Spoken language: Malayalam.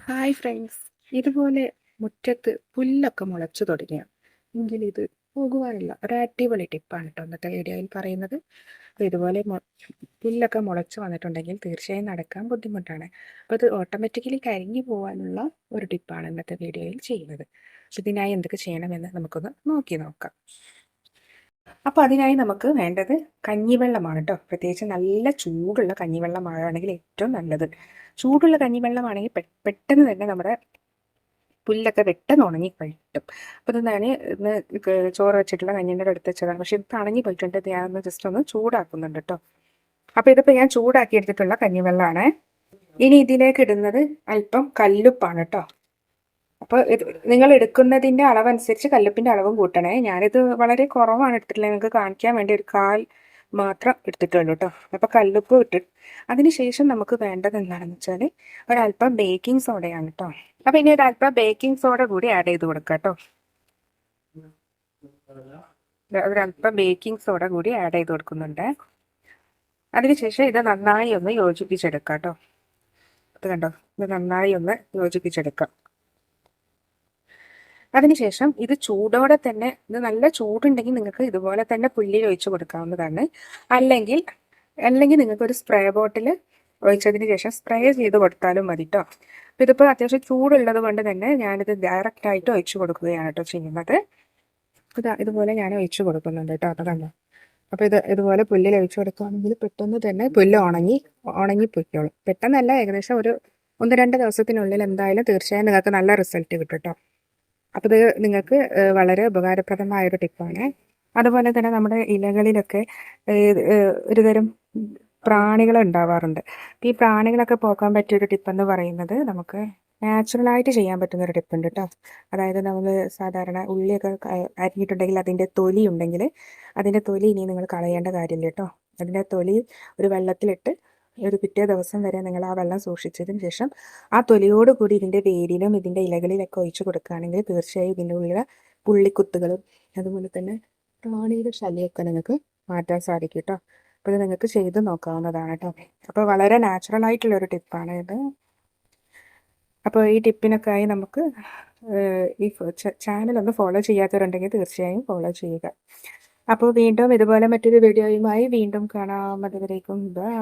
ഹായ് ഫ്രണ്ട്സ്, ഇതുപോലെ മുറ്റത്ത് പുല്ലൊക്കെ മുളച്ചു തുടങ്ങിയ എങ്കിൽ ഇത് പോകുവാനുള്ള ഒരു അടിപൊളി ടിപ്പാണ് കേട്ടോ ഇന്നത്തെ വീഡിയോയിൽ പറയുന്നത്. അപ്പോൾ ഇതുപോലെ പുല്ലൊക്കെ മുളച്ചു വന്നിട്ടുണ്ടെങ്കിൽ തീർച്ചയായും നടക്കാൻ ബുദ്ധിമുട്ടാണ്. അപ്പോൾ ഇത് ഓട്ടോമാറ്റിക്കലി കരിഞ്ഞു പോകാനുള്ള ഒരു ടിപ്പാണ് ഇന്നത്തെ വീഡിയോയിൽ ചെയ്യുന്നത്. ഇതിനായി എന്തൊക്കെ ചെയ്യണമെന്ന് നമുക്കൊന്ന് നോക്കി നോക്കാം. അപ്പോൾ അതിനായി നമുക്ക് വേണ്ടത് കഞ്ഞിവെള്ളമാണ് കേട്ടോ. പ്രത്യേകിച്ച് നല്ല ചൂടുള്ള കഞ്ഞിവെള്ളമാണെങ്കിൽ ഏറ്റവും നല്ലത്. ചൂടുള്ള കഞ്ഞിവെള്ളമാണെങ്കിൽ പെട്ടെന്ന് തന്നെ നമ്മുടെ പുല്ലൊക്കെ പെട്ടെന്ന് ഉണങ്ങി കിട്ടും. അപ്പോൾ ഇത് ഞാൻ ഇന്ന് ചോറ് വെച്ചിട്ടുള്ള കഞ്ഞിൻ്റെ അടുത്ത് വെച്ചതാണ്. പക്ഷെ ഇത് തണങ്ങി പോയിട്ടുണ്ട്. ഞാനൊന്ന് ജസ്റ്റ് ഒന്ന് ചൂടാക്കുന്നുണ്ട് കേട്ടോ. അപ്പോൾ ഇതിപ്പോൾ ഞാൻ ചൂടാക്കി എടുത്തിട്ടുള്ള കഞ്ഞിവെള്ളമാണ്. ഇനി ഇതിലേക്ക് ഇടുന്നത് അല്പം കല്ലുപ്പാണ് കേട്ടോ. അപ്പോൾ ഇത് നിങ്ങൾ എടുക്കുന്നതിൻ്റെ അളവനുസരിച്ച് കല്ലുപ്പിൻ്റെ അളവും കൂട്ടണേ. ഞാനിത് വളരെ കുറവാണ് എടുത്തിട്ടുള്ളത്, നിങ്ങൾക്ക് കാണിക്കാൻ വേണ്ടി ഒരു കാൽ മാത്രം എടുത്തിട്ടുള്ളൂ കേട്ടോ. അപ്പോൾ കല്ലുപ്പ് ഇട്ടിട്ട് അതിനുശേഷം നമുക്ക് വേണ്ടത് എന്താണെന്ന് വെച്ചാൽ ഒരല്പം ബേക്കിംഗ് സോഡയാണ് കേട്ടോ. അപ്പോൾ ഇനി ഒരല്പം ബേക്കിംഗ് സോഡ കൂടി ആഡ് ചെയ്ത് കൊടുക്കാം കേട്ടോ. ഒരല്പം ബേക്കിംഗ് സോഡ കൂടി ആഡ് ചെയ്ത് കൊടുക്കുന്നുണ്ട്. അതിനുശേഷം ഇത് നന്നായി ഒന്ന് യോജിപ്പിച്ചെടുക്കാം കേട്ടോ. ഇത് കണ്ടോ, ഇത് നന്നായി ഒന്ന് യോജിപ്പിച്ചെടുക്കാം. അതിനുശേഷം ഇത് ചൂടോടെ തന്നെ, ഇത് നല്ല ചൂടുണ്ടെങ്കിൽ നിങ്ങൾക്ക് ഇതുപോലെ തന്നെ പുല്ലിൽ ഒഴിച്ചു കൊടുക്കാവുന്നതാണ്. അല്ലെങ്കിൽ നിങ്ങൾക്ക് ഒരു സ്പ്രേ ബോട്ടിൽ ഒഴിച്ചതിന് ശേഷം സ്പ്രേ ചെയ്ത് കൊടുത്താലും മതി കേട്ടോ. അപ്പോൾ ഇതിപ്പോൾ അത്യാവശ്യം ചൂടുള്ളത് കൊണ്ട് തന്നെ ഞാനിത് ഡയറക്റ്റ് ആയിട്ട് ഒഴിച്ചു കൊടുക്കുകയാണ് കേട്ടോ ചെയ്യുന്നത്. ഇതുപോലെ ഞാൻ ഒഴിച്ചു കൊടുക്കുന്നുണ്ട് കേട്ടോ. അത് കണ്ടോ. അപ്പോൾ ഇതുപോലെ പുല്ലിൽ ഒഴിച്ചു കൊടുക്കുകയാണെങ്കിൽ പെട്ടെന്ന് തന്നെ പുല്ല് ഉണങ്ങി പൊയ്ക്കോളും. പെട്ടെന്നല്ല, ഏകദേശം ഒരു 1-2 ദിവസത്തിനുള്ളിൽ എന്തായാലും തീർച്ചയായും നിങ്ങൾക്ക് നല്ല റിസൾട്ട് കിട്ടും കേട്ടോ. അപ്പോൾ ഇത് നിങ്ങൾക്ക് വളരെ ഉപകാരപ്രദമായൊരു ടിപ്പാണ്. അതുപോലെ തന്നെ നമ്മുടെ ഇലകളിലൊക്കെ ഒരുതരം പ്രാണികൾ ഉണ്ടാവാറുണ്ട്. ഈ പ്രാണികളൊക്കെ പോക്കാൻ പറ്റിയൊരു ടിപ്പെന്ന് പറയുന്നത് നമുക്ക് നാച്ചുറലായിട്ട് ചെയ്യാൻ പറ്റുന്നൊരു ടിപ്പുണ്ട് കേട്ടോ. അതായത് നമ്മൾ സാധാരണ ഉള്ളിയൊക്കെ അരിഞ്ഞിട്ടുണ്ടെങ്കിൽ അതിൻ്റെ തൊലി ഉണ്ടെങ്കിൽ അതിൻ്റെ തൊലി ഇനി നിങ്ങൾ കളയേണ്ട കാര്യമില്ല കേട്ടോ. അതിൻ്റെ തൊലി ഒരു വെള്ളത്തിലിട്ട് ഒരു പിറ്റേ ദിവസം വരെ നിങ്ങൾ ആ വെള്ളം സൂക്ഷിച്ചതിന് ശേഷം ആ തൊലിയോട് കൂടി ഇതിൻ്റെ വേരിലും ഇതിൻ്റെ ഇലകളിലൊക്കെ ഒഴിച്ചു കൊടുക്കുകയാണെങ്കിൽ തീർച്ചയായും ഇതിൻ്റെ ഉള്ളിലെ പുള്ളിക്കുത്തുകളും അതുപോലെ തന്നെ പ്രാണിയുടെ ശല്യമൊക്കെ നിങ്ങൾക്ക് മാറ്റാൻ സാധിക്കും കേട്ടോ. അപ്പോൾ ഇത് നിങ്ങൾക്ക് ചെയ്ത് നോക്കാവുന്നതാണ് കേട്ടോ. അപ്പോൾ വളരെ നാച്ചുറൽ ആയിട്ടുള്ളൊരു ടിപ്പാണ് ഇത്. അപ്പോൾ ഈ ടിപ്പിനൊക്കെ ആയി നമുക്ക് ഈ ചാനൽ ഒന്ന് ഫോളോ ചെയ്യാത്തവരുണ്ടെങ്കിൽ തീർച്ചയായും ഫോളോ ചെയ്യുക. അപ്പോൾ വീണ്ടും ഇതുപോലെ മറ്റൊരു വീഡിയോയുമായി വീണ്ടും കാണാം. അതുവരേക്കും ബൈ.